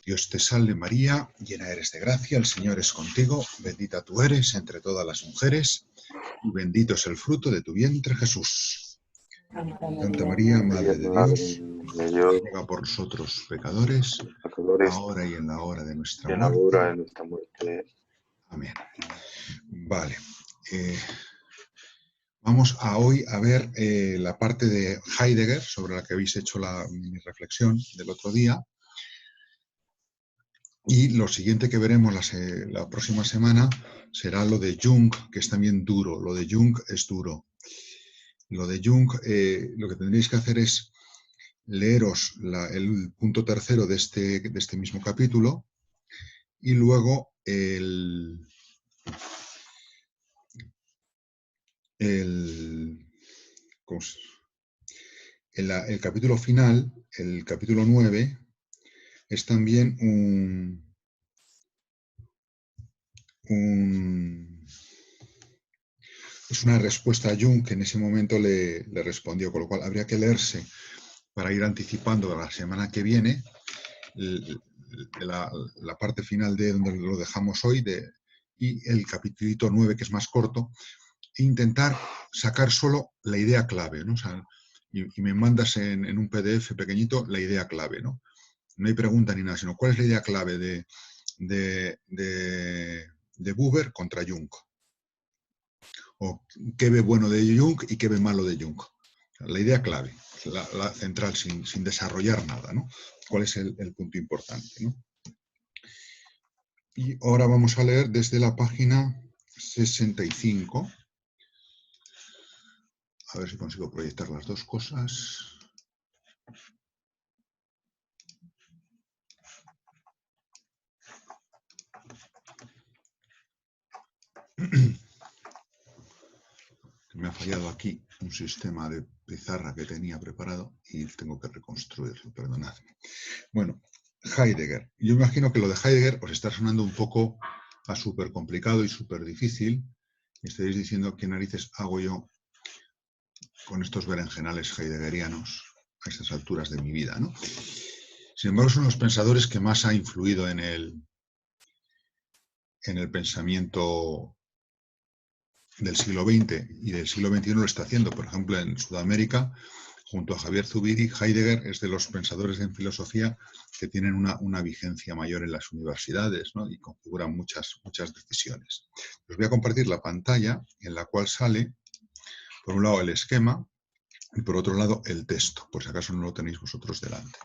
Dios te salve María, llena eres de gracia, el Señor es contigo, bendita tú eres entre todas las mujeres, y bendito es el fruto de tu vientre, Jesús. Santa María, Madre de Dios, de Dios, ruega por nosotros pecadores, los pecadores, ahora y en la hora de nuestra y en la hora de muerte. nuestra muerte. Amén. Vale. Vamos hoy a ver la parte de Heidegger, sobre la que habéis hecho mi reflexión del otro día. Y lo siguiente que veremos la próxima semana será lo de Jung, que es también duro. Lo de Jung es duro. Lo de Jung, lo que tendréis que hacer es leeros el punto tercero de este mismo capítulo y luego el capítulo final, el capítulo 9, es también es una respuesta a Jung que en ese momento le respondió, con lo cual habría que leerse para ir anticipando a la semana que viene la parte final de donde lo dejamos hoy y el capítulo 9, que es más corto, e intentar sacar solo la idea clave, ¿no? O sea, y me mandas en un PDF pequeñito la idea clave, ¿no? No hay pregunta ni nada, sino cuál es la idea clave de Buber contra Jung. O qué ve bueno de Jung y qué ve malo de Jung. La idea clave, la central, sin desarrollar nada, ¿no? ¿Cuál es el punto importante, ¿no? Y ahora vamos a leer desde la página 65. A ver si consigo proyectar las dos cosas. Me ha fallado aquí un sistema de pizarra que tenía preparado y tengo que reconstruirlo, perdonadme. Bueno, Heidegger. Yo imagino que lo de Heidegger os está sonando un poco a súper complicado y súper difícil. Y estaréis diciendo qué narices hago yo con estos berenjenales heideggerianos a estas alturas de mi vida, ¿no? Sin embargo, son los pensadores que más ha influido en el pensamiento del siglo XX y del siglo XXI lo está haciendo. Por ejemplo, en Sudamérica, junto a Javier Zubiri, Heidegger es de los pensadores en filosofía que tienen una vigencia mayor en las universidades, ¿no? Y configuran muchas decisiones. Os voy a compartir la pantalla en la cual sale, por un lado, el esquema y por otro lado, el texto, por si acaso no lo tenéis vosotros delante.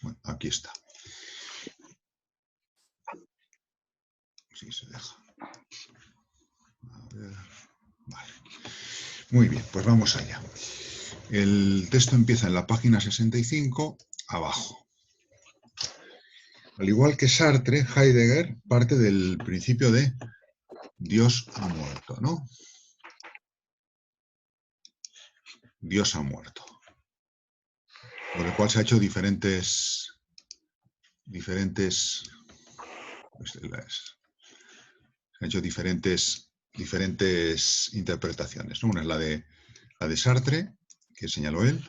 Bueno, aquí está. Sí, se deja. A ver. Vale. Muy bien, pues vamos allá. El texto empieza en la página 65, abajo. Al igual que Sartre, Heidegger parte del principio de Dios ha muerto, ¿no? Dios ha muerto. Por lo cual se ha hecho diferentes interpretaciones, ¿no? Una es la de Sartre, que señaló él.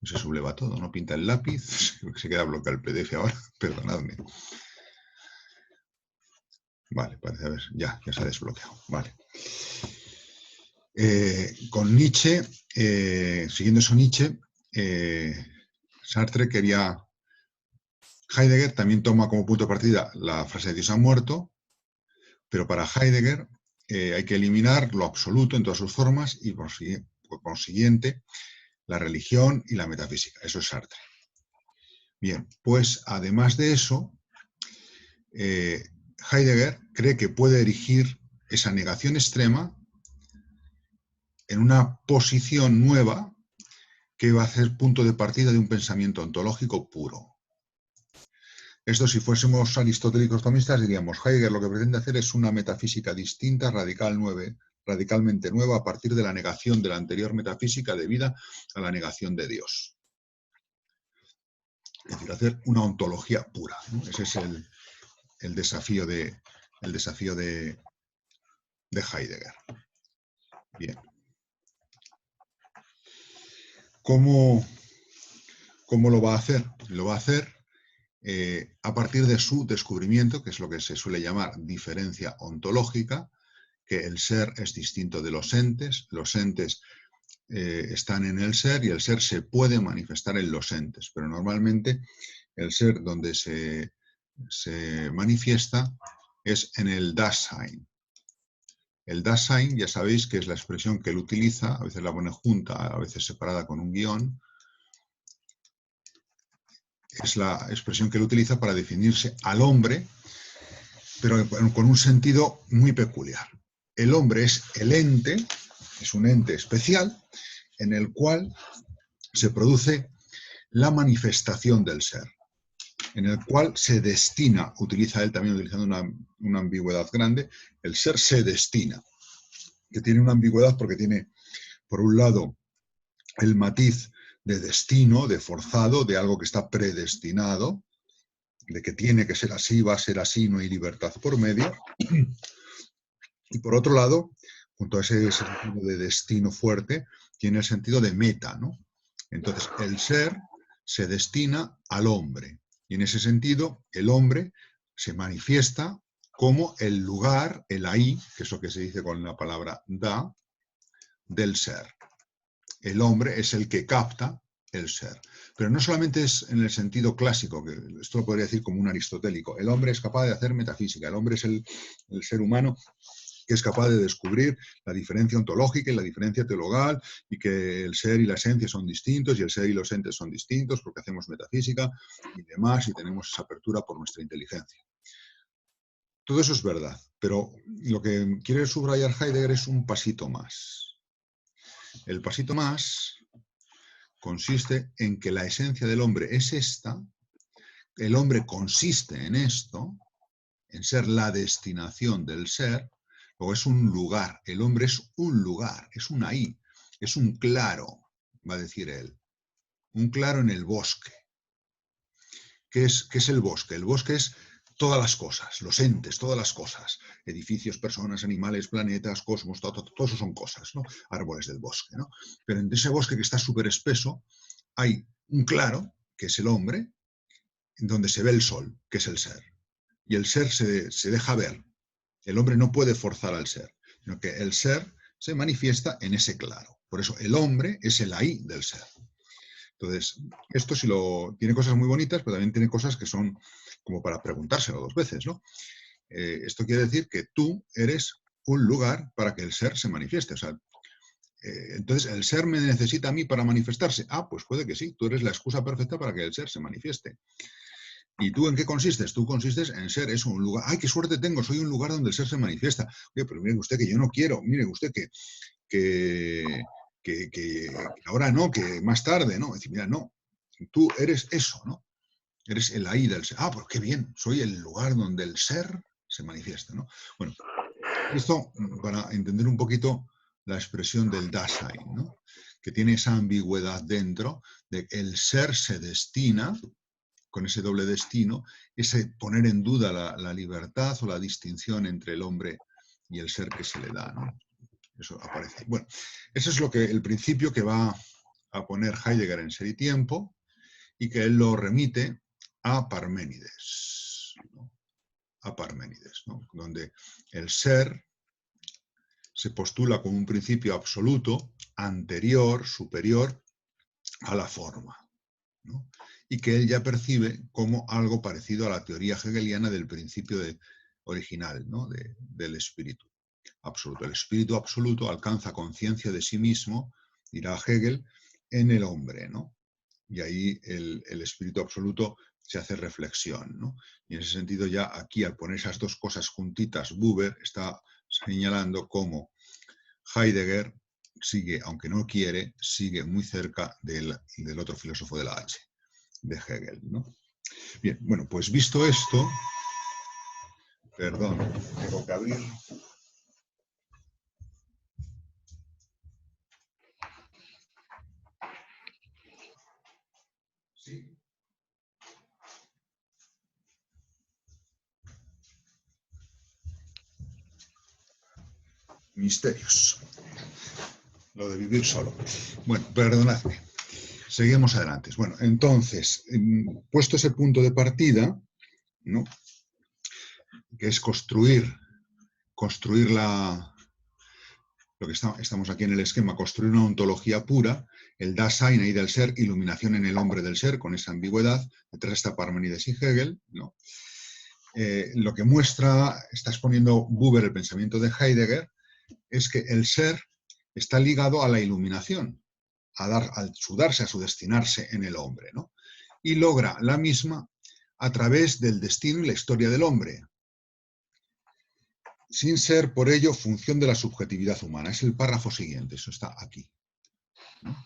Se subleva todo, no pinta el lápiz, se queda bloqueado el PDF ahora, perdonadme. Vale, parece, a ver, ya se ha desbloqueado, vale. Con Nietzsche, siguiendo eso Nietzsche, Sartre quería... Heidegger también toma como punto de partida la frase de Dios ha muerto, pero para Heidegger hay que eliminar lo absoluto en todas sus formas y por consiguiente la religión y la metafísica. Eso es Sartre. Bien, pues además de eso, Heidegger cree que puede erigir esa negación extrema en una posición nueva que va a ser punto de partida de un pensamiento ontológico puro. Esto, si fuésemos aristotélicos tomistas, diríamos, Heidegger lo que pretende hacer es una metafísica distinta, radicalmente nueva, a partir de la negación de la anterior metafísica debida a la negación de Dios. Es decir, hacer una ontología pura, ¿no? Ese es el desafío de Heidegger. Bien. ¿Cómo lo va a hacer? Lo va a hacer a partir de su descubrimiento, que es lo que se suele llamar diferencia ontológica, que el ser es distinto de los entes están en el ser y el ser se puede manifestar en los entes, pero normalmente el ser donde se manifiesta es en el Dasein. El Dasein, ya sabéis que es la expresión que él utiliza, a veces la pone junta, a veces separada con un guión. Es la expresión que él utiliza para definirse al hombre, pero con un sentido muy peculiar. El hombre es el ente, es un ente especial, en el cual se produce la manifestación del ser, en el cual se destina, utiliza él también utilizando una ambigüedad grande, el ser se destina, que tiene una ambigüedad porque tiene, por un lado, el matiz de destino, de forzado, de algo que está predestinado, de que tiene que ser así, va a ser así, no hay libertad por medio. Y por otro lado, junto a ese sentido de destino fuerte, tiene el sentido de meta, ¿no? Entonces, el ser se destina al hombre. Y en ese sentido, el hombre se manifiesta como el lugar, el ahí, que es lo que se dice con la palabra da, del ser. El hombre es el que capta el ser. Pero no solamente es en el sentido clásico, que esto lo podría decir como un aristotélico. El hombre es capaz de hacer metafísica. El hombre es el ser humano que es capaz de descubrir la diferencia ontológica y la diferencia teologal, y que el ser y la esencia son distintos, y el ser y los entes son distintos, porque hacemos metafísica y demás, y tenemos esa apertura por nuestra inteligencia. Todo eso es verdad, pero lo que quiere subrayar Heidegger es un pasito más. El pasito más consiste en que la esencia del hombre es esta, el hombre consiste en esto, en ser la destinación del ser, o es un lugar, el hombre es un lugar, es un ahí, es un claro, va a decir él, un claro en el bosque. ¿Qué es el bosque? El bosque es todas las cosas, los entes, todas las cosas, edificios, personas, animales, planetas, cosmos, todo eso son cosas, ¿no? Árboles del bosque, ¿no? Pero en ese bosque que está súper espeso hay un claro, que es el hombre, en donde se ve el sol, que es el ser. Y el ser se deja ver. El hombre no puede forzar al ser, sino que el ser se manifiesta en ese claro. Por eso el hombre es el ahí del ser. Entonces, esto sí tiene cosas muy bonitas, pero también tiene cosas que son como para preguntárselo dos veces, ¿no? Esto quiere decir que tú eres un lugar para que el ser se manifieste. O sea, entonces, ¿el ser me necesita a mí para manifestarse? Ah, pues puede que sí, tú eres la excusa perfecta para que el ser se manifieste. ¿Y tú en qué consistes? Tú consistes en ser eso, un lugar. ¡Ay, qué suerte tengo! Soy un lugar donde el ser se manifiesta. Oye, pero mire usted que yo no quiero, mire usted que ahora no, que más tarde, ¿no? Es decir, mira, no, tú eres eso, ¿no? Eres el ahí del ser. Ah, pues qué bien, soy el lugar donde el ser se manifiesta, ¿no? Bueno, esto para entender un poquito la expresión del Dasein, ¿no? Que tiene esa ambigüedad dentro de el ser se destina, con ese doble destino, ese poner en duda la libertad o la distinción entre el hombre y el ser que se le da, ¿no? Eso aparece. Bueno, ese es el principio que va a poner Heidegger en Ser y Tiempo, y que él lo remite a Parménides, ¿no? A Parménides, ¿no? Donde el ser se postula como un principio absoluto, anterior, superior a la forma, ¿no? Y que él ya percibe como algo parecido a la teoría hegeliana del principio original, ¿no? Del espíritu absoluto. El espíritu absoluto alcanza conciencia de sí mismo, dirá Hegel, en el hombre, ¿no? Y ahí el espíritu absoluto se hace reflexión, ¿no? Y en ese sentido ya aquí, al poner esas dos cosas juntitas, Buber está señalando cómo Heidegger sigue, aunque no quiere, sigue muy cerca del otro filósofo de la H, de Hegel, ¿no? Bien, bueno, pues visto esto, perdón, tengo que abrir. Sí. Misterios. Lo de vivir solo. Bueno, perdonadme. seguimos adelante. Bueno, entonces, puesto ese punto de partida, ¿no? Que es construir lo que estamos aquí en el esquema, construir una ontología pura, el Dasein ahí del ser, iluminación en el hombre del ser, con esa ambigüedad, detrás está Parménides y Hegel, ¿no? Lo que muestra, está exponiendo Buber el pensamiento de Heidegger, es que el ser está ligado a la iluminación, al sudarse, a su destinarse en el hombre, ¿no? Y logra la misma a través del destino y la historia del hombre, sin ser por ello función de la subjetividad humana. Es el párrafo siguiente, eso está aquí, ¿no?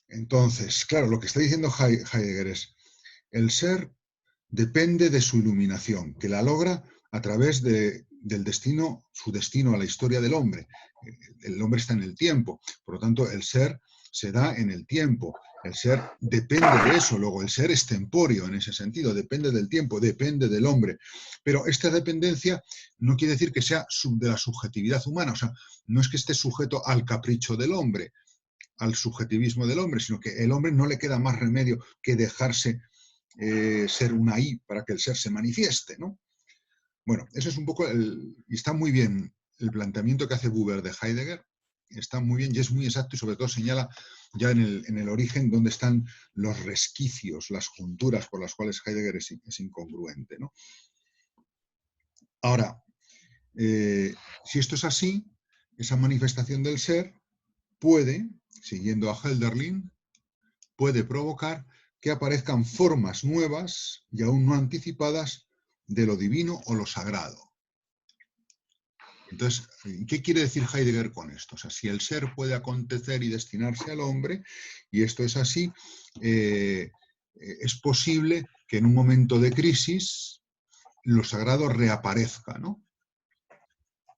Entonces, claro, lo que está diciendo Heidegger es, el ser depende de su iluminación, que la logra a través del destino, su destino a la historia del hombre. El hombre está en el tiempo, por lo tanto el ser se da en el tiempo, el ser depende de eso, luego el ser es tempóreo en ese sentido, depende del tiempo, depende del hombre, pero esta dependencia no quiere decir que sea de la subjetividad humana, o sea, no es que esté sujeto al capricho del hombre, al subjetivismo del hombre, sino que el hombre no le queda más remedio que dejarse ser una I para que el ser se manifieste, ¿no? Bueno, eso es un poco y está muy bien el planteamiento que hace Buber de Heidegger, está muy bien y es muy exacto y sobre todo señala ya en el origen dónde están los resquicios, las junturas por las cuales Heidegger es incongruente, ¿no? Ahora, si esto es así, esa manifestación del ser puede, siguiendo a Hölderlin, puede provocar que aparezcan formas nuevas y aún no anticipadas de lo divino o lo sagrado. Entonces, ¿qué quiere decir Heidegger con esto? O sea, si el ser puede acontecer y destinarse al hombre, y esto es así, es posible que en un momento de crisis lo sagrado reaparezca, ¿no?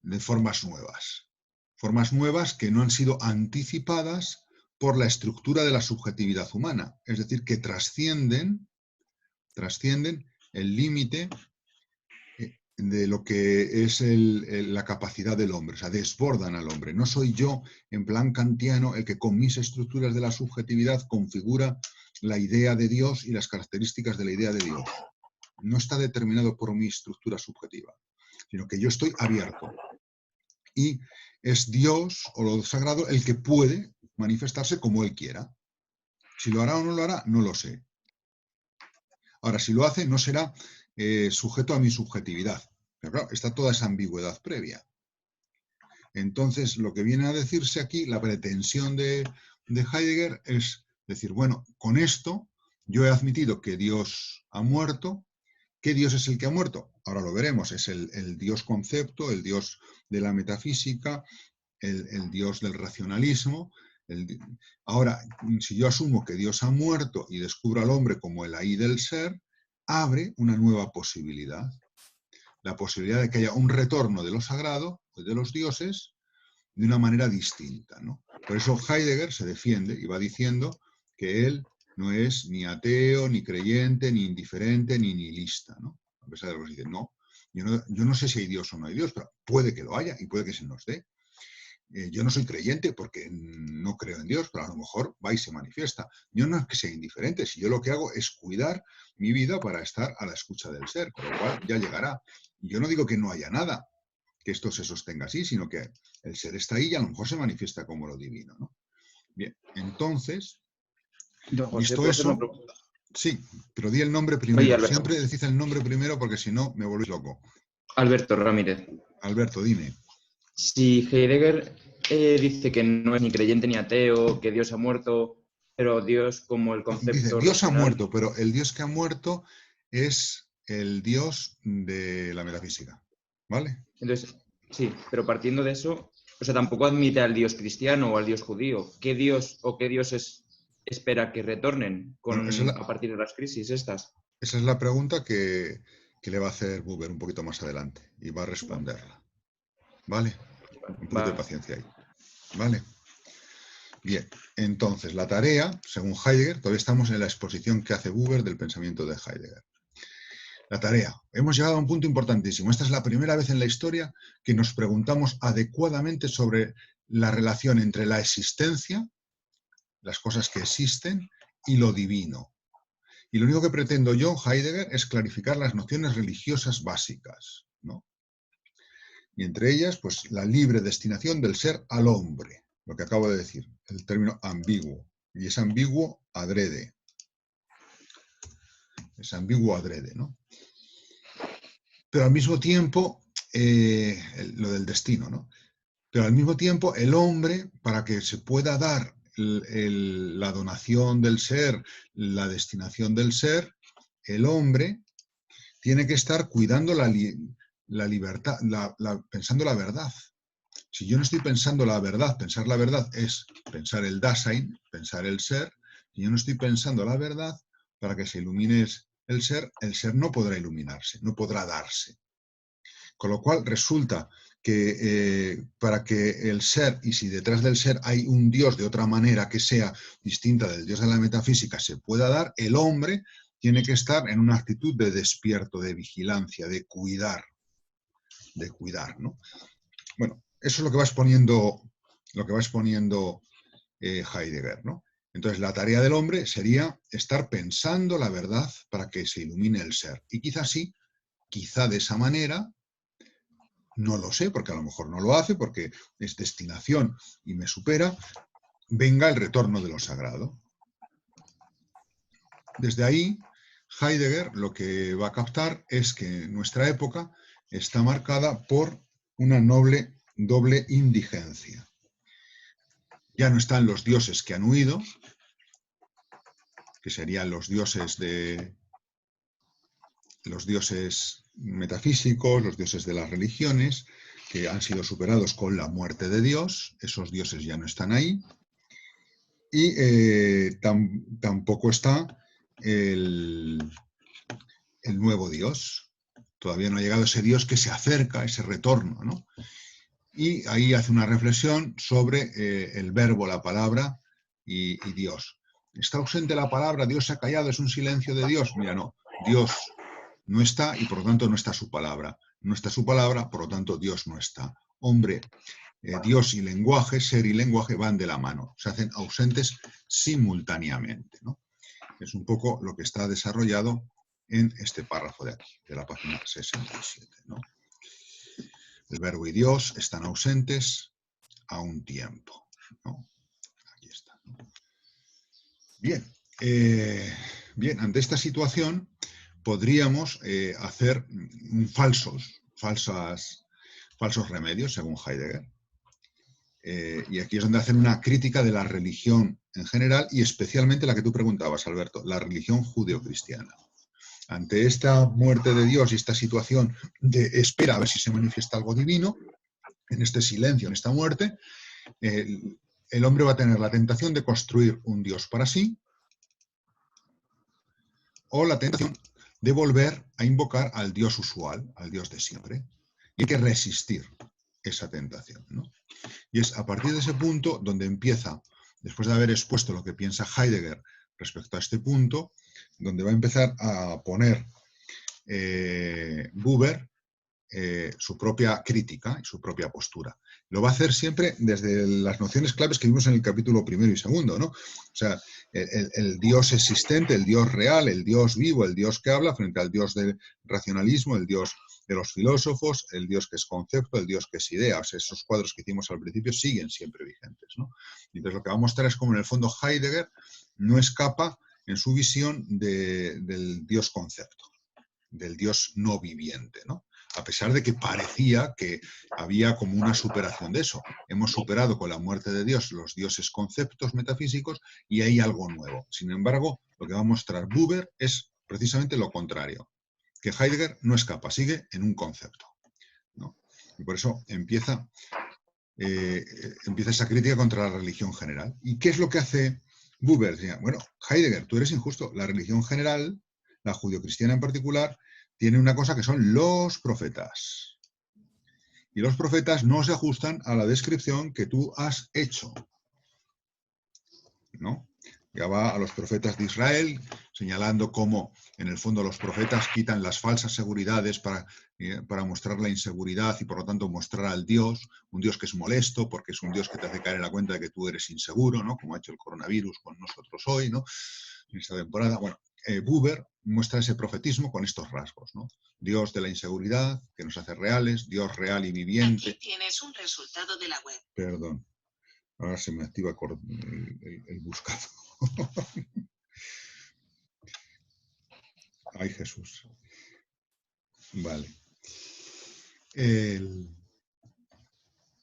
De formas nuevas que no han sido anticipadas por la estructura de la subjetividad humana, es decir, que trascienden el límite de lo que es la capacidad del hombre, o sea, desbordan al hombre. No soy yo, en plan kantiano, el que con mis estructuras de la subjetividad configura la idea de Dios y las características de la idea de Dios. No está determinado por mi estructura subjetiva, sino que yo estoy abierto. Y es Dios o lo sagrado el que puede manifestarse como Él quiera. Si lo hará o no lo hará, no lo sé. Ahora, si lo hace, no será sujeto a mi subjetividad. Pero claro, está toda esa ambigüedad previa. Entonces, lo que viene a decirse aquí, la pretensión de Heidegger es decir, bueno, con esto yo he admitido que Dios ha muerto. ¿Qué Dios es el que ha muerto? Ahora lo veremos. Es el Dios concepto, el Dios de la metafísica, el Dios del racionalismo. Ahora, si yo asumo que Dios ha muerto y descubro al hombre como el ahí del ser, abre una nueva posibilidad. La posibilidad de que haya un retorno de lo sagrado, de los dioses, de una manera distinta, ¿no? Por eso Heidegger se defiende y va diciendo que él no es ni ateo, ni creyente, ni indiferente, ni nihilista, ¿no? A pesar de lo que se dice, no, yo no sé si hay Dios o no hay Dios, pero puede que lo haya y puede que se nos dé. Yo no soy creyente porque no creo en Dios, pero a lo mejor va y se manifiesta. Yo no es que sea indiferente, si yo lo que hago es cuidar mi vida para estar a la escucha del ser, con lo cual ya llegará. Y yo no digo que no haya nada, que esto se sostenga así, sino que el ser está ahí y a lo mejor se manifiesta como lo divino, ¿no? Bien, entonces, Don José, visto ¿puedo hacer una eso, pregunta? sí, pero di el nombre Oye, primero. Alberto. Siempre decís el nombre primero porque si no me volvéis loco. Alberto Ramírez. Alberto, dime. Si Heidegger dice que no es ni creyente ni ateo, que Dios ha muerto, pero Dios como el Dice, concepto Dios ha racional. muerto, pero el Dios que ha muerto es el Dios de la metafísica, ¿vale? Entonces, sí, pero partiendo de eso, o sea, tampoco admite al Dios cristiano o al Dios judío. ¿Qué Dios o qué dioses espera que retornen Bueno, a partir de las crisis estas? esa es la pregunta que le va a hacer Buber un poquito más adelante y va a responderla, ¿vale? Un poquito de Va. paciencia ahí, ¿vale? Bien, entonces la tarea, según Heidegger, todavía estamos en la exposición que hace Buber del pensamiento de Heidegger. La tarea. Hemos llegado a un punto importantísimo. Esta es la primera vez en la historia que nos preguntamos adecuadamente sobre la relación entre la existencia las cosas que existen y lo divino. Y lo único que pretendo yo, Heidegger, es clarificar las nociones religiosas básicas, ¿no? Y entre ellas, pues, la libre destinación del ser al hombre, lo que acabo de decir, el término ambiguo. Y es ambiguo adrede. Es ambiguo adrede, ¿no? Pero al mismo tiempo, lo del destino, ¿no? Pero al mismo tiempo, el hombre, para que se pueda dar la donación del ser, la destinación del ser, el hombre tiene que estar cuidando la libertad, pensando la verdad. Si yo no estoy pensando la verdad, pensar la verdad es pensar el Dasein, pensar el ser. Si yo no estoy pensando la verdad, para que se ilumine el ser no podrá iluminarse, no podrá darse. Con lo cual resulta que para que el ser, y si detrás del ser hay un Dios de otra manera que sea distinta del Dios de la metafísica, se pueda dar, el hombre tiene que estar en una actitud de despierto, de vigilancia, de cuidar, ¿no? Bueno, eso es lo que va exponiendo Heidegger, ¿no? Entonces, la tarea del hombre sería estar pensando la verdad para que se ilumine el ser. Y quizá sí, quizá de esa manera, no lo sé, porque a lo mejor no lo hace, porque es destinación y me supera, venga el retorno de lo sagrado. Desde ahí, Heidegger lo que va a captar es que nuestra época está marcada por una doble indigencia. Ya no están los dioses que han huido, que serían los dioses metafísicos, los dioses de las religiones, que han sido superados con la muerte de Dios. Esos dioses ya no están ahí. Y tampoco está el nuevo Dios. Todavía no ha llegado ese Dios que se acerca, ese retorno, ¿no? Y ahí hace una reflexión sobre el verbo, la palabra y Dios. ¿Está ausente la palabra? ¿Dios se ha callado? ¿Es un silencio de Dios? Mira, no. Dios no está y por lo tanto no está su palabra. No está su palabra, por lo tanto Dios no está. Hombre, Dios y lenguaje, ser y lenguaje van de la mano. Se hacen ausentes simultáneamente, ¿no? Es un poco lo que está desarrollado en este párrafo de aquí, de la página 67, ¿no? El verbo y Dios están ausentes a un tiempo, ¿no? Aquí está, ¿no? Bien, ante esta situación podríamos hacer falsos remedios, según Heidegger. Y aquí es donde hacen una crítica de la religión en general y especialmente la que tú preguntabas, Alberto, la religión judeocristiana. Ante esta muerte de Dios y esta situación de espera a ver si se manifiesta algo divino, en este silencio, en esta muerte, el hombre va a tener la tentación de construir un Dios para sí o la tentación de volver a invocar al Dios usual, al Dios de siempre. Y hay que resistir esa tentación, ¿no? Y es a partir de ese punto donde empieza, después de haber expuesto lo que piensa Heidegger respecto a este punto, donde va a empezar a poner Buber su propia crítica y su propia postura. Lo va a hacer siempre desde las nociones claves que vimos en el capítulo primero y segundo, ¿no? O sea, el Dios existente, el Dios real, el Dios vivo, el Dios que habla frente al Dios del racionalismo, el Dios de los filósofos, el Dios que es concepto, el Dios que es idea. O sea, esos cuadros que hicimos al principio siguen siempre vigentes, ¿no? Y entonces lo que va a mostrar es cómo en el fondo Heidegger no escapa en su visión del Dios concepto, del Dios no viviente, ¿no? A pesar de que parecía que había como una superación de eso. Hemos superado con la muerte de Dios los dioses conceptos metafísicos y hay algo nuevo. Sin embargo, lo que va a mostrar Buber es precisamente lo contrario, que Heidegger no escapa, sigue en un concepto, ¿no? Y por eso empieza esa crítica contra la religión general. ¿Y qué es lo que hace Buber? Bueno, Heidegger, tú eres injusto. La religión general, la judeocristiana en particular, tiene una cosa que son los profetas. Y los profetas no se ajustan a la descripción que tú has hecho, ¿no? Ya va a los profetas de Israel, señalando cómo en el fondo los profetas quitan las falsas seguridades para mostrar la inseguridad y por lo tanto mostrar al Dios, un Dios que es molesto porque es un Dios que te hace caer en la cuenta de que tú eres inseguro, ¿no? Como ha hecho el coronavirus con nosotros hoy, ¿no? En esta temporada. Bueno, Buber muestra ese profetismo con estos rasgos, ¿no? Dios de la inseguridad, que nos hace reales, Dios real y viviente. Aquí tienes un resultado de la web. Perdón, ahora se me activa el buscado. Ay, Jesús. Vale.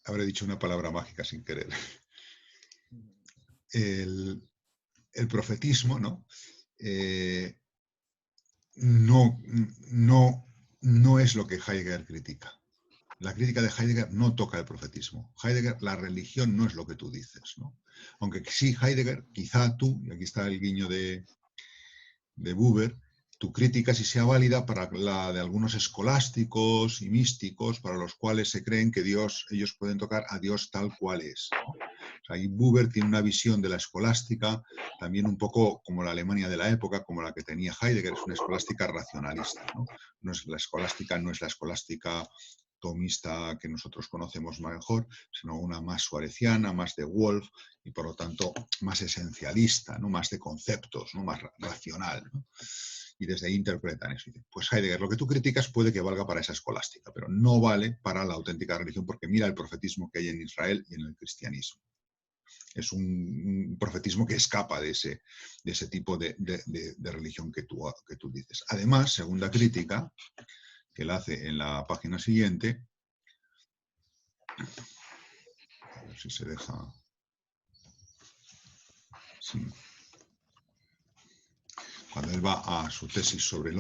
Habré dicho una palabra mágica sin querer. El profetismo, ¿no? No es lo que Heidegger critica. La crítica de Heidegger no toca el profetismo. Heidegger, la religión no es lo que tú dices, ¿no? Aunque sí, Heidegger, quizá tú, y aquí está el guiño de Buber, tu crítica sí sea válida para la de algunos escolásticos y místicos para los cuales se creen que ellos pueden tocar a Dios tal cual es, ¿no? O sea, y Buber tiene una visión de la escolástica también un poco como la Alemania de la época, como la que tenía Heidegger, es una escolástica racionalista, ¿no? La escolástica no es la escolástica tomista que nosotros conocemos mejor, sino una más suareciana, más de Wolff y por lo tanto más esencialista, ¿no? Más de conceptos, ¿no? Más racional, ¿no? Y desde ahí interpretan eso. Pues Heidegger, lo que tú criticas puede que valga para esa escolástica, pero no vale para la auténtica religión porque mira el profetismo que hay en Israel y en el cristianismo. Es un profetismo que escapa de ese tipo de religión que tú dices. Además, segunda crítica, que él hace en la página siguiente, a ver si se deja... Sí. Cuando él va a su tesis sobre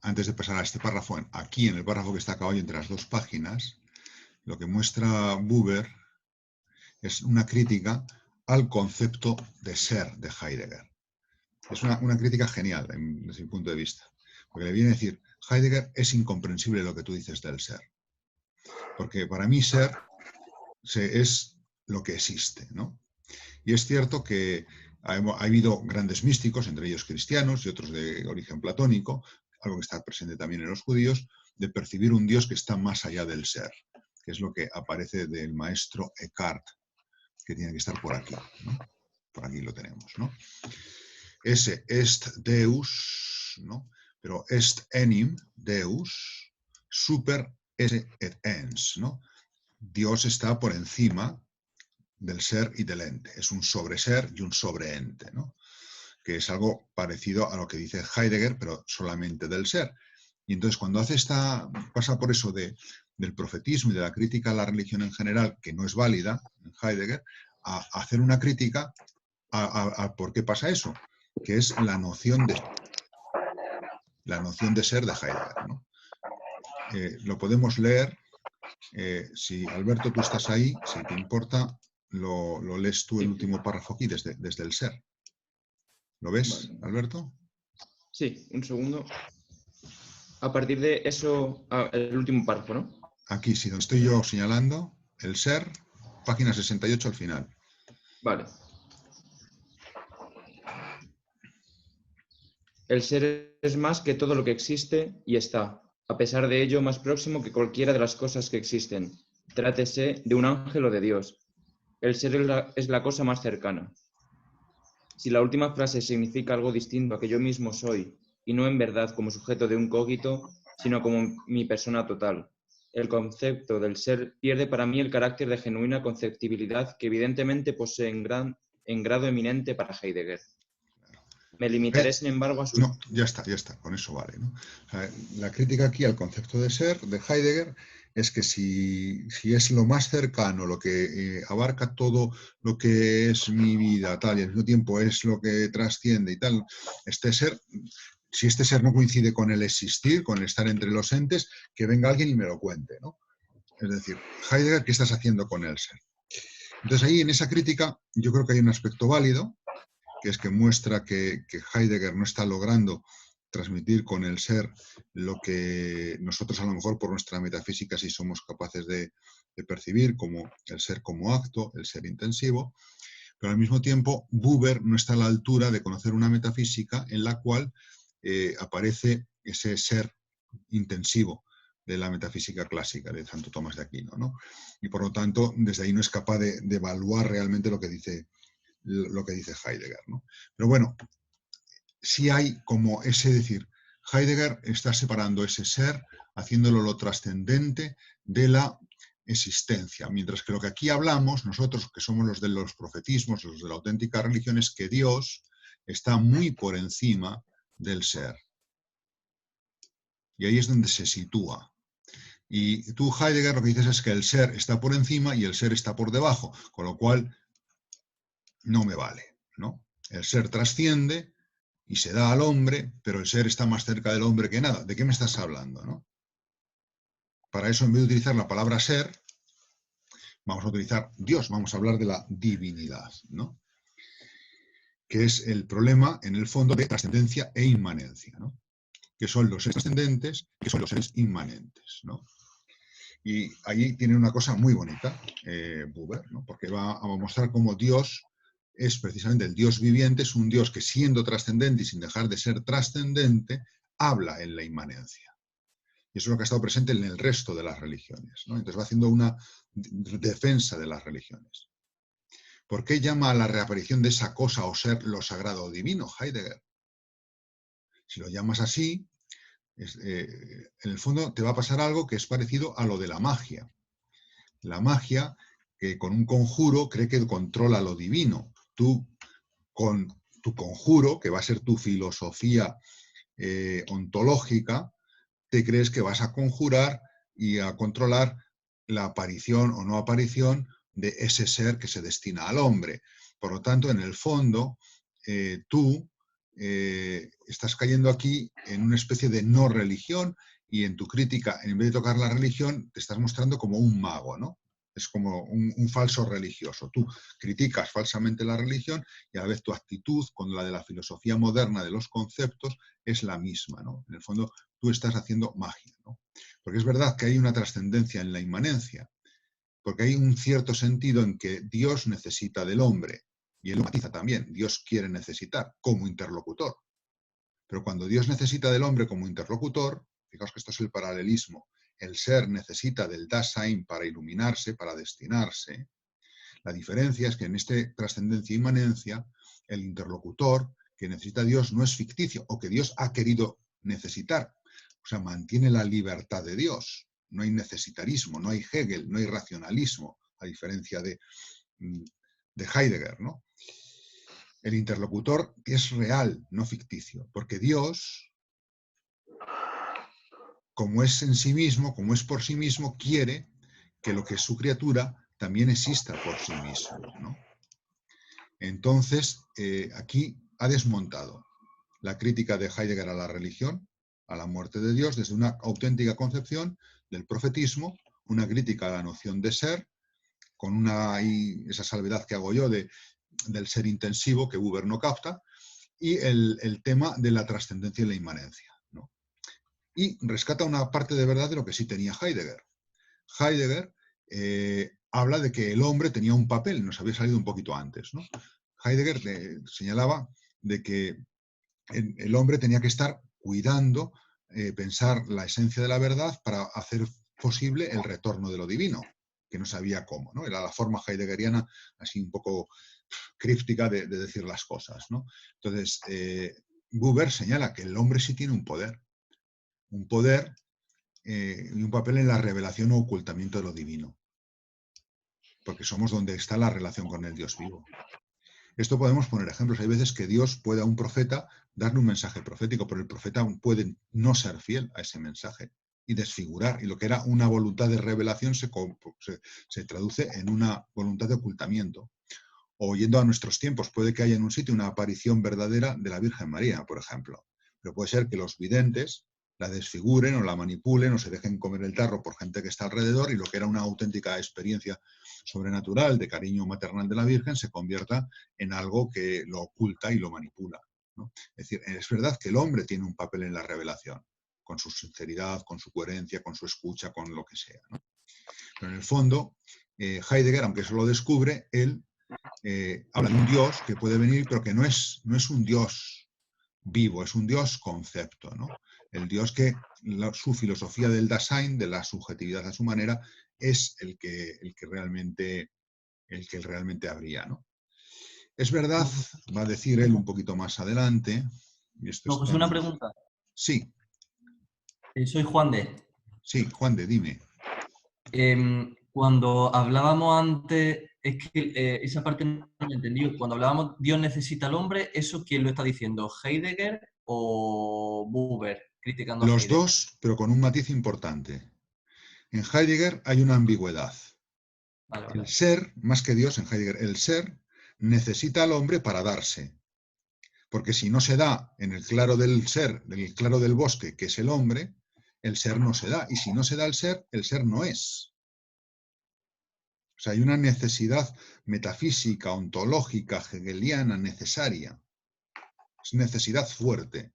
antes de pasar a este párrafo, aquí en el párrafo que está a caballo entre las dos páginas, lo que muestra Buber es una crítica al concepto de ser de Heidegger. Es una crítica genial desde mi punto de vista, porque le viene a decir, Heidegger, es incomprensible lo que tú dices del ser, porque para mí ser es lo que existe, ¿no? Y es cierto que ha habido grandes místicos, entre ellos cristianos y otros de origen platónico, algo que está presente también en los judíos, de percibir un Dios que está más allá del ser, que es lo que aparece del maestro Eckhart, que tiene que estar por aquí, ¿no? Por aquí lo tenemos, ¿no? Ese est Deus, ¿no? Pero est enim Deus super esse et ens, ¿no? Dios está por encima del ser y del ente. Es un sobreser y un sobreente, ¿no? Que es algo parecido a lo que dice Heidegger, pero solamente del ser. Y entonces cuando pasa por eso del profetismo y de la crítica a la religión en general, que no es válida en Heidegger, a hacer una crítica a por qué pasa eso, que es la noción de ser de Heidegger, ¿no? Lo podemos leer, si Alberto tú estás ahí, si te importa, lo lees tú el último párrafo aquí desde el ser. ¿Lo ves, vale, Alberto? Sí, un segundo. A partir de eso, el último párrafo, ¿no? Aquí, sí, donde estoy yo señalando, el ser, página 68 al final. Vale. El ser es más que todo lo que existe y está, a pesar de ello, más próximo que cualquiera de las cosas que existen. Trátese de un ángel o de Dios. El ser es la cosa más cercana. Si la última frase significa algo distinto a que yo mismo soy, y no en verdad como sujeto de un cogito, sino como mi persona total, el concepto del ser pierde para mí el carácter de genuina conceptibilidad que evidentemente posee en grado eminente para Heidegger. Me limitaré, sin embargo, a su... No, ya está, con eso vale, ¿no? O sea, la crítica aquí al concepto de ser de Heidegger es que si es lo más cercano, lo que abarca todo lo que es mi vida, tal, y al mismo tiempo es lo que trasciende y tal, este ser, si este ser no coincide con el existir, con el estar entre los entes, que venga alguien y me lo cuente, ¿no? Es decir, Heidegger, ¿qué estás haciendo con el ser? Entonces ahí en esa crítica yo creo que hay un aspecto válido, que es que muestra que Heidegger no está logrando transmitir con el ser lo que nosotros a lo mejor por nuestra metafísica sí somos capaces de percibir, como el ser como acto, el ser intensivo, pero al mismo tiempo Buber no está a la altura de conocer una metafísica en la cual aparece ese ser intensivo de la metafísica clásica de Santo Tomás de Aquino, ¿no? Y por lo tanto, desde ahí no es capaz de evaluar realmente lo que dice Heidegger, ¿no? Pero bueno, sí hay como ese decir, Heidegger está separando ese ser, haciéndolo lo trascendente de la existencia, mientras que lo que aquí hablamos, nosotros que somos los de los profetismos, los de la auténtica religión, es que Dios está muy por encima del ser. Y ahí es donde se sitúa. Y tú, Heidegger, lo que dices es que el ser está por encima y el ser está por debajo, con lo cual no me vale, ¿no? El ser trasciende y se da al hombre, pero el ser está más cerca del hombre que nada. ¿De qué me estás hablando, no? Para eso, en vez de utilizar la palabra ser, vamos a utilizar Dios, vamos a hablar de la divinidad, ¿no? Que es el problema, en el fondo, de trascendencia e inmanencia, ¿no? Que son los seres trascendentes, que son los seres inmanentes, ¿no? Y ahí tiene una cosa muy bonita, Buber, ¿no? Porque va a mostrar cómo Dios es precisamente el Dios viviente, es un Dios que siendo trascendente y sin dejar de ser trascendente, habla en la inmanencia. Y eso es lo que ha estado presente en el resto de las religiones, ¿no? Entonces va haciendo una defensa de las religiones. ¿Por qué llama a la reaparición de esa cosa o ser lo sagrado o divino, Heidegger? Si lo llamas así, en el fondo te va a pasar algo que es parecido a lo de la magia. La magia, que con un conjuro cree que controla lo divino. Tú, con tu conjuro, que va a ser tu filosofía ontológica, te crees que vas a conjurar y a controlar la aparición o no aparición de ese ser que se destina al hombre. Por lo tanto, en el fondo, tú estás cayendo aquí en una especie de no religión y en tu crítica, en vez de tocar la religión, te estás mostrando como un mago, ¿no? Es como un falso religioso. Tú criticas falsamente la religión y a la vez tu actitud con la de la filosofía moderna de los conceptos es la misma, ¿no? En el fondo, tú estás haciendo magia, ¿no? Porque es verdad que hay una trascendencia en la inmanencia, porque hay un cierto sentido en que Dios necesita del hombre, y él lo matiza también, Dios quiere necesitar como interlocutor. Pero cuando Dios necesita del hombre como interlocutor, fijaos que esto es el paralelismo, el ser necesita del Dasein para iluminarse, para destinarse. La diferencia es que en este trascendencia e inmanencia, el interlocutor que necesita a Dios no es ficticio, o que Dios ha querido necesitar. O sea, mantiene la libertad de Dios. No hay necesitarismo, no hay Hegel, no hay racionalismo, a diferencia de Heidegger, ¿no? El interlocutor es real, no ficticio, porque Dios, como es en sí mismo, como es por sí mismo, quiere que lo que es su criatura también exista por sí mismo, ¿no? Entonces, aquí ha desmontado la crítica de Heidegger a la religión, a la muerte de Dios, desde una auténtica concepción del profetismo, una crítica a la noción de ser, con esa salvedad que hago yo del ser intensivo que Buber no capta, y el tema de la trascendencia y la inmanencia, ¿no? Y rescata una parte de verdad de lo que sí tenía Heidegger. Heidegger habla de que el hombre tenía un papel, nos había salido un poquito antes, ¿no? Heidegger señalaba de que el hombre tenía que estar cuidando, pensar la esencia de la verdad para hacer posible el retorno de lo divino, que no sabía cómo, ¿no? Era la forma heideggeriana así un poco críptica de decir las cosas, ¿no? Entonces, Buber señala que el hombre sí tiene un poder y un papel en la revelación o ocultamiento de lo divino, porque somos donde está la relación con el Dios vivo. Esto podemos poner ejemplos. Hay veces que Dios puede a un profeta darle un mensaje profético, pero el profeta puede no ser fiel a ese mensaje y desfigurar. Y lo que era una voluntad de revelación se traduce en una voluntad de ocultamiento. O yendo a nuestros tiempos, puede que haya en un sitio una aparición verdadera de la Virgen María, por ejemplo. Pero puede ser que los videntes la desfiguren o la manipulen o se dejen comer el tarro por gente que está alrededor y lo que era una auténtica experiencia sobrenatural de cariño maternal de la Virgen se convierta en algo que lo oculta y lo manipula, ¿no? Es decir, es verdad que el hombre tiene un papel en la revelación, con su sinceridad, con su coherencia, con su escucha, con lo que sea, ¿no? Pero en el fondo, Heidegger, aunque eso lo descubre, él habla de un Dios que puede venir, pero que no es un Dios vivo, es un Dios concepto, ¿no? El Dios que su filosofía del Dasein, de la subjetividad a su manera, es el que realmente habría, ¿no? Es verdad, va a decir él un poquito más adelante, y esto No, José, está una más... pregunta. Sí, Soy Juan de. sí, Juan de, dime. Cuando hablábamos antes, es que esa parte no la he entendido. Cuando hablábamos Dios necesita al hombre, ¿eso quién lo está diciendo? ¿Heidegger o Buber? Criticando a Los Heidegger. dos, pero con un matiz importante. En Heidegger hay una ambigüedad. Vale, El vale. ser, más que Dios en Heidegger, el ser necesita al hombre para darse. Porque si no se da en el claro del ser, en el claro del bosque, que es el hombre, el ser no se da. Y si no se da el ser no es. O sea, hay una necesidad metafísica, ontológica, hegeliana, necesaria. Es necesidad fuerte.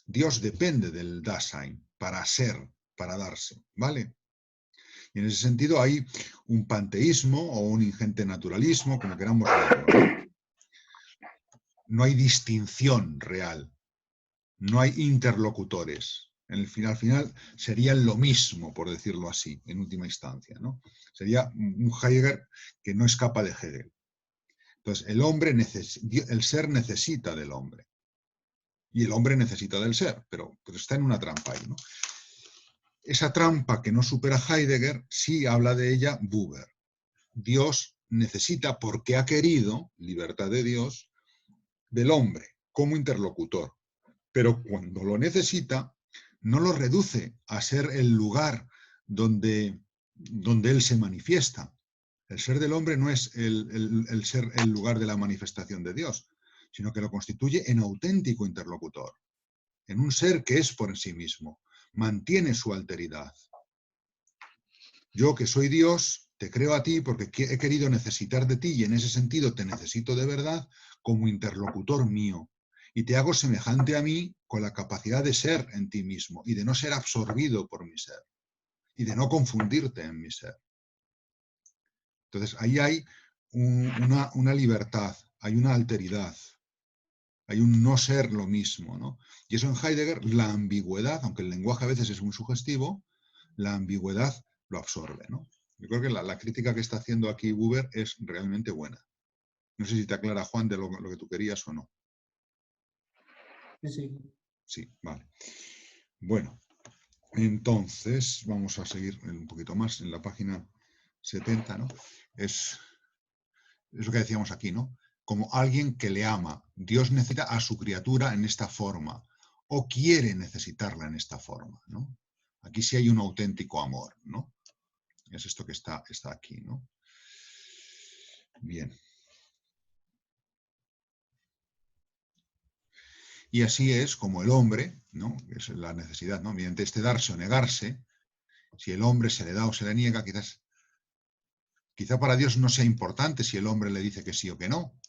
Dios depende del Dasein para ser, para darse, ¿vale? Y en ese sentido hay un panteísmo o un ingente naturalismo, como queramos verlo, ¿no? No hay distinción real, no hay interlocutores. Al final serían lo mismo, por decirlo así, en última instancia, ¿no? Sería un Heidegger que no escapa de Hegel. Entonces, el ser necesita del hombre. Y el hombre necesita del ser, pero está en una trampa ahí, ¿no? Esa trampa que no supera Heidegger, sí habla de ella Buber. Dios necesita, porque ha querido, libertad de Dios, del hombre como interlocutor. Pero cuando lo necesita, no lo reduce a ser el lugar donde él se manifiesta. El ser del hombre no es el ser el lugar de la manifestación de Dios, sino que lo constituye en auténtico interlocutor, en un ser que es por sí mismo, mantiene su alteridad. Yo, que soy Dios, te creo a ti porque he querido necesitar de ti y en ese sentido te necesito de verdad como interlocutor mío. Y te hago semejante a mí con la capacidad de ser en ti mismo y de no ser absorbido por mi ser y de no confundirte en mi ser. Entonces, ahí hay una libertad, hay una alteridad, hay un no ser lo mismo, ¿no? Y eso en Heidegger, la ambigüedad, aunque el lenguaje a veces es muy sugestivo, la ambigüedad lo absorbe, ¿no? Yo creo que la crítica que está haciendo aquí Buber es realmente buena. No sé si te aclara, Juan, de lo que tú querías o no. Sí, sí. Sí, vale. Bueno, entonces vamos a seguir un poquito más en la página 70, ¿no? Es lo que decíamos aquí, ¿no? Como alguien que le ama. Dios necesita a su criatura en esta forma o quiere necesitarla en esta forma, ¿no? Aquí sí hay un auténtico amor, ¿no? Es esto que está aquí, ¿no? Bien. Y así es como el hombre, ¿no? Es la necesidad, ¿no? Mediante este darse o negarse, si el hombre se le da o se le niega, quizá para Dios no sea importante si el hombre le dice que sí o que no,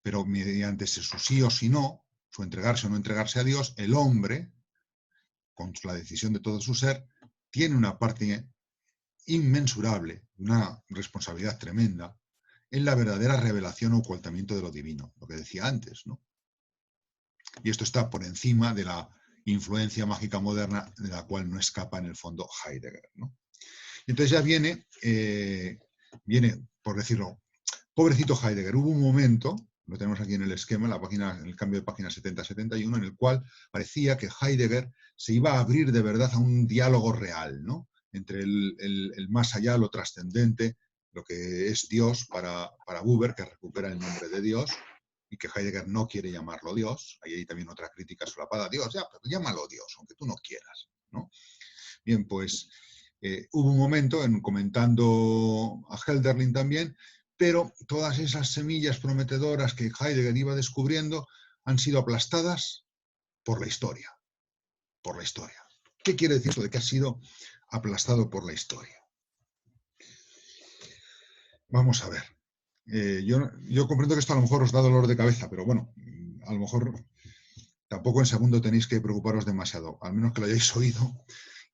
pero mediante su sí o si no, su entregarse o no entregarse a Dios, el hombre, con la decisión de todo su ser, tiene una parte inmensurable, una responsabilidad tremenda en la verdadera revelación o ocultamiento de lo divino, lo que decía antes, ¿no? Y esto está por encima de la influencia mágica moderna de la cual no escapa en el fondo Heidegger, ¿no? Y entonces ya viene, por decirlo, pobrecito Heidegger, hubo un momento, lo tenemos aquí en el esquema, en el cambio de página 70-71, en el cual parecía que Heidegger se iba a abrir de verdad a un diálogo real, ¿no? Entre el más allá, lo trascendente, lo que es Dios para Buber, que recupera el nombre de Dios, y que Heidegger no quiere llamarlo Dios. Ahí hay también otra crítica solapada. Dios, ya, pero llámalo Dios, aunque tú no quieras, ¿no? Bien, pues hubo un momento, comentando a Hölderlin también, pero todas esas semillas prometedoras que Heidegger iba descubriendo han sido aplastadas por la historia. Por la historia. ¿Qué quiere decir eso de que ha sido aplastado por la historia? Vamos a ver. Yo comprendo que esto a lo mejor os da dolor de cabeza, pero bueno, a lo mejor Tampoco en segundo tenéis que preocuparos demasiado, al menos que lo hayáis oído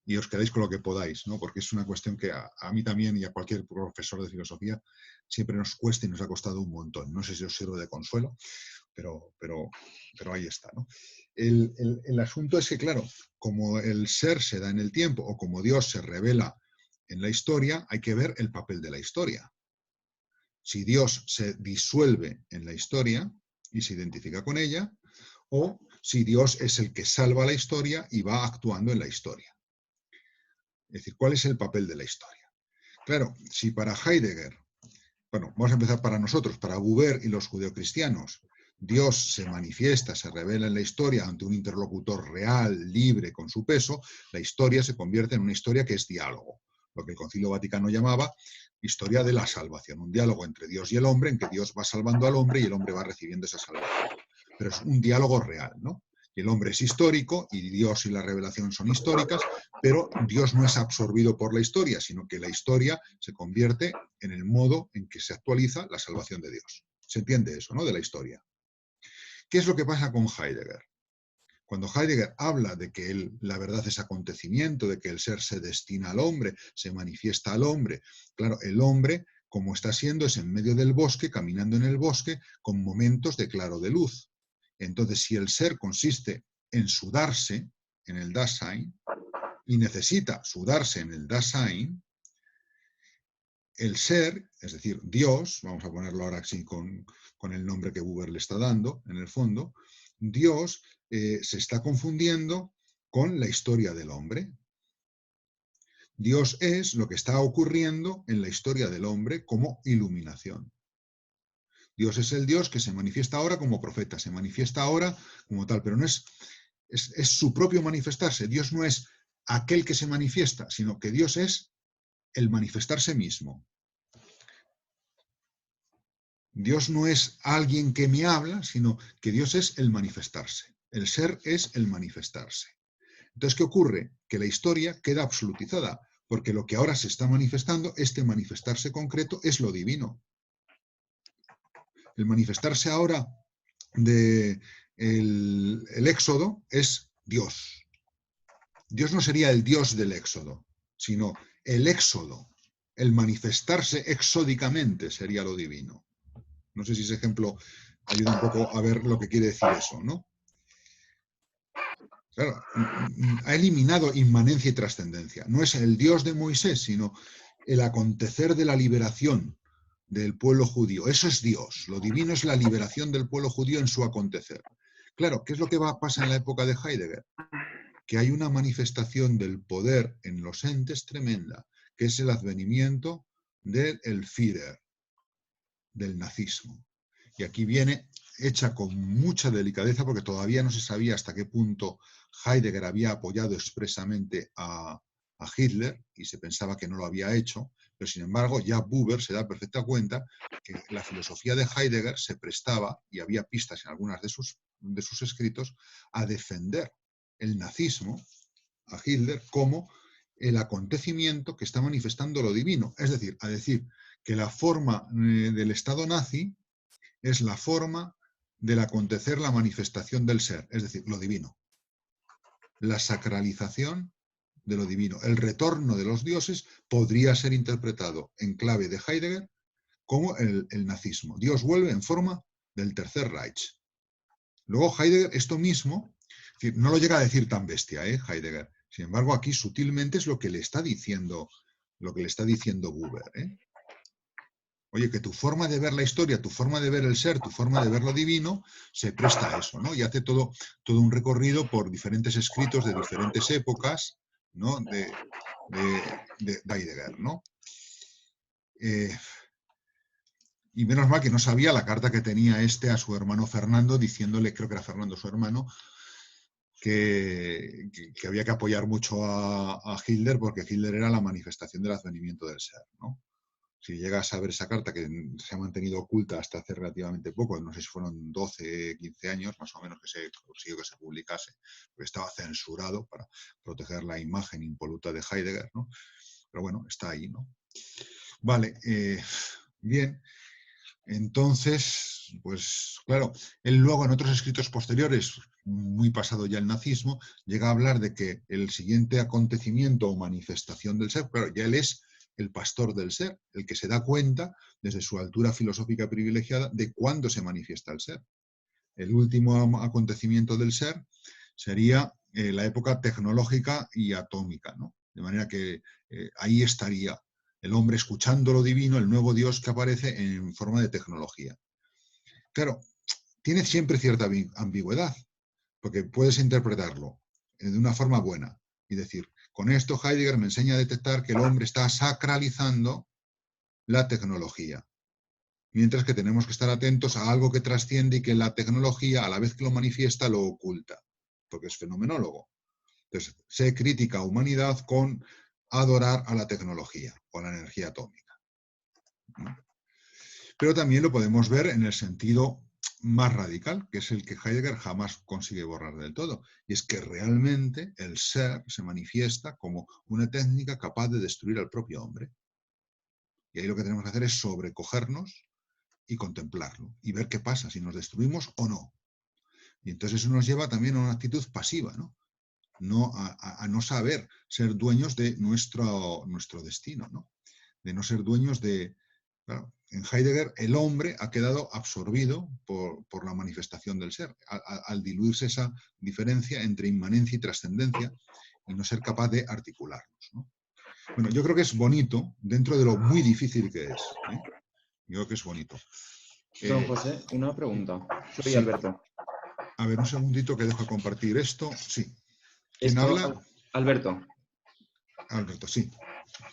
y os quedéis con lo que podáis, ¿no? Porque es una cuestión que a mí también y a cualquier profesor de filosofía siempre nos cuesta y nos ha costado un montón. No sé si os sirve de consuelo, pero ahí está, ¿no? El asunto es que, claro, como el ser se da en el tiempo o como Dios se revela en la historia, hay que ver el papel de la historia. Si Dios se disuelve en la historia y se identifica con ella, o si Dios es el que salva la historia y va actuando en la historia. Es decir, ¿cuál es el papel de la historia? Claro, si para Heidegger, bueno, vamos a empezar para nosotros, para Buber y los judeocristianos, Dios se manifiesta, se revela en la historia ante un interlocutor real, libre, con su peso, la historia se convierte en una historia que es diálogo, lo que el Concilio Vaticano llamaba historia de la salvación, un diálogo entre Dios y el hombre en que Dios va salvando al hombre y el hombre va recibiendo esa salvación. Pero es un diálogo real, ¿no? Y el hombre es histórico y Dios y la revelación son históricas, pero Dios no es absorbido por la historia, sino que la historia se convierte en el modo en que se actualiza la salvación de Dios. ¿Se entiende eso, no? De la historia. ¿Qué es lo que pasa con Heidegger? Cuando Heidegger habla de que la verdad es acontecimiento, de que el ser se destina al hombre, se manifiesta al hombre, claro, el hombre, como está siendo, es en medio del bosque, caminando en el bosque, con momentos de claro de luz. Entonces, si el ser consiste en sudarse, en el Dasein, y necesita sudarse en el Dasein, el ser, es decir, Dios, vamos a ponerlo ahora así con el nombre que Buber le está dando, en el fondo, Dios se está confundiendo con la historia del hombre. Dios es lo que está ocurriendo en la historia del hombre como iluminación. Dios es el Dios que se manifiesta ahora como profeta, se manifiesta ahora como tal, pero no es su propio manifestarse. Dios no es aquel que se manifiesta, sino que Dios es el manifestarse mismo. Dios no es alguien que me habla, sino que Dios es el manifestarse. El ser es el manifestarse. Entonces, ¿qué ocurre? Que la historia queda absolutizada, porque lo que ahora se está manifestando, este manifestarse concreto, es lo divino. El manifestarse ahora del Éxodo es Dios. Dios no sería el Dios del Éxodo, sino el Éxodo. El manifestarse exódicamente sería lo divino. No sé si ese ejemplo ayuda un poco a ver lo que quiere decir eso, ¿no? Claro, ha eliminado inmanencia y trascendencia. No es el Dios de Moisés, sino el acontecer de la liberación del pueblo judío. Eso es Dios. Lo divino es la liberación del pueblo judío en su acontecer. Claro, ¿qué es lo que pasa en la época de Heidegger? Que hay una manifestación del poder en los entes tremenda, que es el advenimiento del Führer, del nazismo. Y aquí viene hecha con mucha delicadeza porque todavía no se sabía hasta qué punto Heidegger había apoyado expresamente a Hitler y se pensaba que no lo había hecho, pero sin embargo ya Buber se da perfecta cuenta que la filosofía de Heidegger se prestaba, y había pistas en algunas de sus escritos, a defender el nazismo, a Hitler, como el acontecimiento que está manifestando lo divino. Es decir, a decir que la forma del Estado nazi es la forma del acontecer, la manifestación del ser, es decir, lo divino. La sacralización de lo divino. El retorno de los dioses podría ser interpretado en clave de Heidegger como el nazismo. Dios vuelve en forma del Tercer Reich. Luego Heidegger, esto mismo, no lo llega a decir tan bestia, Heidegger. Sin embargo, aquí sutilmente es lo que le está diciendo Buber. Oye, que tu forma de ver la historia, tu forma de ver el ser, tu forma de ver lo divino, se presta a eso, ¿no? Y hace todo un recorrido por diferentes escritos de diferentes épocas, ¿no? de Heidegger, ¿no? Y menos mal que no sabía la carta que tenía a su hermano Fernando, diciéndole, creo que era Fernando su hermano, que había que apoyar mucho a Hitler porque Hitler era la manifestación del advenimiento del ser, ¿no? Si llegas a ver esa carta que se ha mantenido oculta hasta hace relativamente poco, no sé si fueron 12, 15 años más o menos que se consiguió que se publicase, porque estaba censurado para proteger la imagen impoluta de Heidegger, ¿no? Pero bueno, está ahí, ¿no? Vale, bien. Entonces, pues claro, él luego en otros escritos posteriores, muy pasado ya el nazismo, llega a hablar de que el siguiente acontecimiento o manifestación del ser, claro, ya él es el pastor del ser, el que se da cuenta desde su altura filosófica privilegiada de cuándo se manifiesta el ser. El último acontecimiento del ser sería la época tecnológica y atómica, ¿no? De manera que ahí estaría el hombre escuchando lo divino, el nuevo Dios que aparece en forma de tecnología. Claro, tiene siempre cierta ambigüedad, porque puedes interpretarlo de una forma buena y decir, con esto Heidegger me enseña a detectar que el hombre está sacralizando la tecnología, mientras que tenemos que estar atentos a algo que trasciende y que la tecnología, a la vez que lo manifiesta, lo oculta, porque es fenomenólogo. Entonces, se critica humanidad con adorar a la tecnología o a la energía atómica. Pero también lo podemos ver en el sentido más radical, que es el que Heidegger jamás consigue borrar del todo, y es que realmente el ser se manifiesta como una técnica capaz de destruir al propio hombre. Y ahí lo que tenemos que hacer es sobrecogernos y contemplarlo, y ver qué pasa, si nos destruimos o no. Y entonces eso nos lleva también a una actitud pasiva, ¿no? A no saber ser dueños de nuestro destino, ¿no? De no ser dueños de... Claro, en Heidegger el hombre ha quedado absorbido por la manifestación del ser, al diluirse esa diferencia entre inmanencia y trascendencia y no ser capaz de articularlos, ¿no? Bueno, yo creo que es bonito dentro de lo muy difícil que es, ¿eh? Yo creo que es bonito. Don José, una pregunta. Soy Sí. Alberto. A ver, un segundito que dejo de compartir esto. Sí. ¿Quién habla? Alberto, Alberto, sí.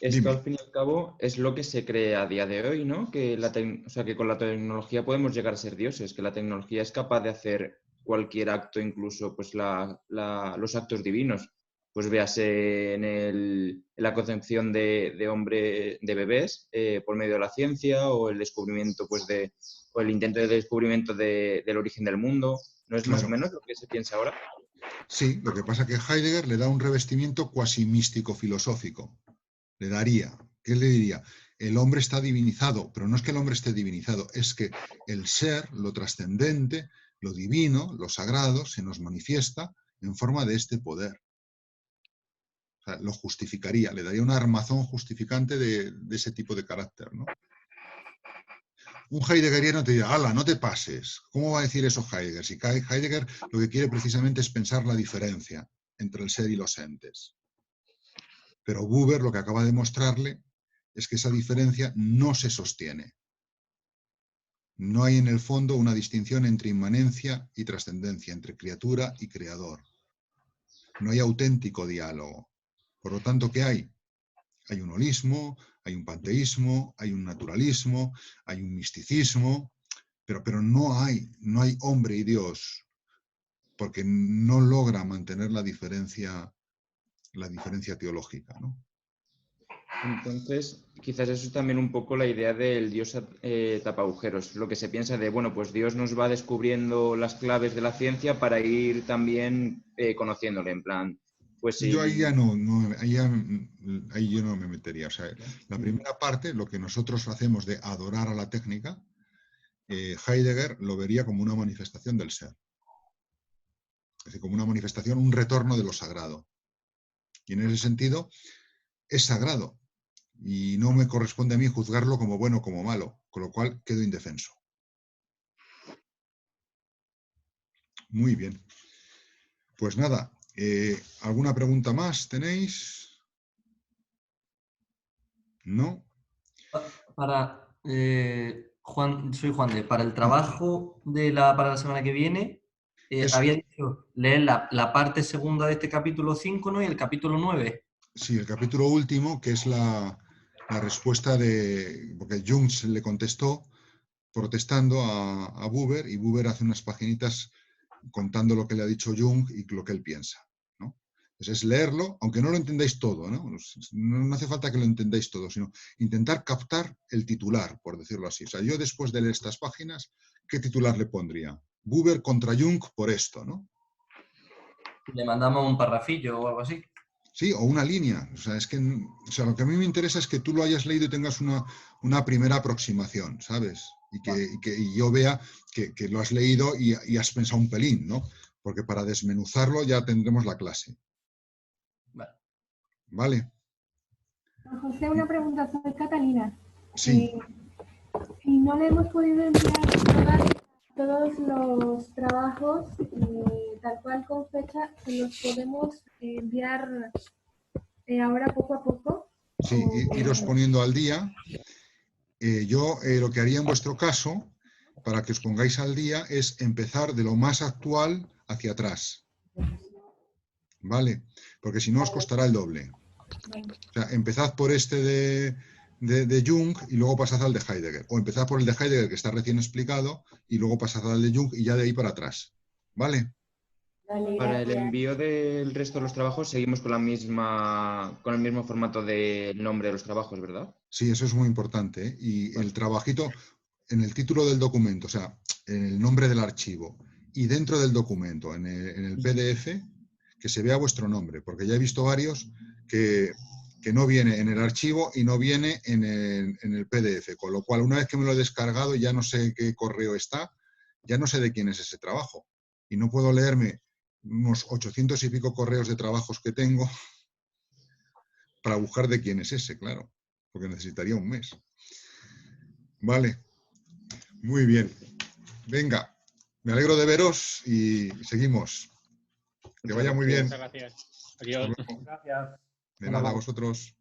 esto Dime. al fin y al cabo es lo que se cree a día de hoy, ¿no? Que, o sea, que con la tecnología podemos llegar a ser dioses, que la tecnología es capaz de hacer cualquier acto, incluso pues los actos divinos. Pues véase en la concepción de hombre, de bebés, por medio de la ciencia, o el descubrimiento, pues o el intento de descubrimiento del origen del mundo. ¿No es más o Claro. menos lo que se piensa ahora? Sí, lo que pasa es que Heidegger le da un revestimiento cuasi místico filosófico. Le daría, ¿qué le diría? El hombre está divinizado, pero no es que el hombre esté divinizado, es que el ser, lo trascendente, lo divino, lo sagrado, se nos manifiesta en forma de este poder. O sea, lo justificaría, le daría una armazón justificante de ese tipo de carácter, ¿no? Un heideggeriano te dirá, ¡hala, no te pases! ¿Cómo va a decir eso Heidegger? Si Heidegger lo que quiere precisamente es pensar la diferencia entre el ser y los entes. Pero Buber lo que acaba de mostrarle es que esa diferencia no se sostiene. No hay en el fondo una distinción entre inmanencia y trascendencia, entre criatura y creador. No hay auténtico diálogo. Por lo tanto, ¿qué hay? Hay un holismo, hay un panteísmo, hay un naturalismo, hay un misticismo, pero no hay hombre y Dios, porque no logra mantener la diferencia teológica, ¿no? Entonces, quizás eso es también un poco la idea del Dios tapa agujeros. Lo que se piensa de, bueno, pues Dios nos va descubriendo las claves de la ciencia para ir también conociéndole, en plan, pues sí. Yo ahí ya ahí yo no me metería. O sea, la primera parte, lo que nosotros hacemos de adorar a la técnica, Heidegger lo vería como una manifestación del ser. Es decir, como una manifestación, un retorno de lo sagrado. Y en ese sentido, es sagrado. Y no me corresponde a mí juzgarlo como bueno o como malo, con lo cual quedo indefenso. Muy bien. Pues nada, ¿alguna pregunta más tenéis? ¿No? Para, soy Juan de, para el trabajo para la semana que viene, Eso. había dicho leer la parte segunda de este capítulo 5, ¿no? Y el capítulo 9. Sí, el capítulo último, que es la respuesta porque Jung le contestó protestando a Buber, y Buber hace unas paginitas contando lo que le ha dicho Jung y lo que él piensa, ¿no? Entonces es leerlo, aunque no lo entendáis todo, ¿no? No hace falta que lo entendáis todo, sino intentar captar el titular, por decirlo así. O sea, yo después de leer estas páginas, ¿qué titular le pondría? Buber contra Jung por esto, ¿no? Le mandamos un parrafillo o algo así. Sí, o una línea. O sea, lo que a mí me interesa es que tú lo hayas leído y tengas una primera aproximación, ¿sabes? Y que yo vea que lo has leído y has pensado un pelín, ¿no? porque para desmenuzarlo ya tendremos la clase. Vale. ¿Vale? José, una pregunta, soy Catalina. Sí. Si no le hemos podido enviar todos los trabajos tal cual con fecha, ¿se los podemos enviar ahora poco a poco? Sí, iros poniendo al día. Yo lo que haría en vuestro caso, para que os pongáis al día, es empezar de lo más actual hacia atrás. ¿Vale? Porque si no os costará el doble. O sea, empezad por este de Jung y luego pasad al de Heidegger. O empezad por el de Heidegger, que está recién explicado, y luego pasad al de Jung y ya de ahí para atrás. ¿Vale? Para el envío del resto de los trabajos seguimos con el mismo formato del nombre de los trabajos, ¿verdad? Sí, eso es muy importante, ¿eh? Y el trabajito, en el título del documento, o sea, en el nombre del archivo, y dentro del documento, en el PDF, que se vea vuestro nombre, porque ya he visto varios que no viene en el archivo y no viene en el PDF, con lo cual una vez que me lo he descargado ya no sé qué correo está, ya no sé de quién es ese trabajo. Y no puedo leerme unos 800 y pico correos de trabajos que tengo para buscar de quién es ese, claro, porque necesitaría un mes. Vale, muy bien. Venga, me alegro de veros y seguimos. Que vaya muy bien. Muchas gracias. Adiós. De nada, a vosotros.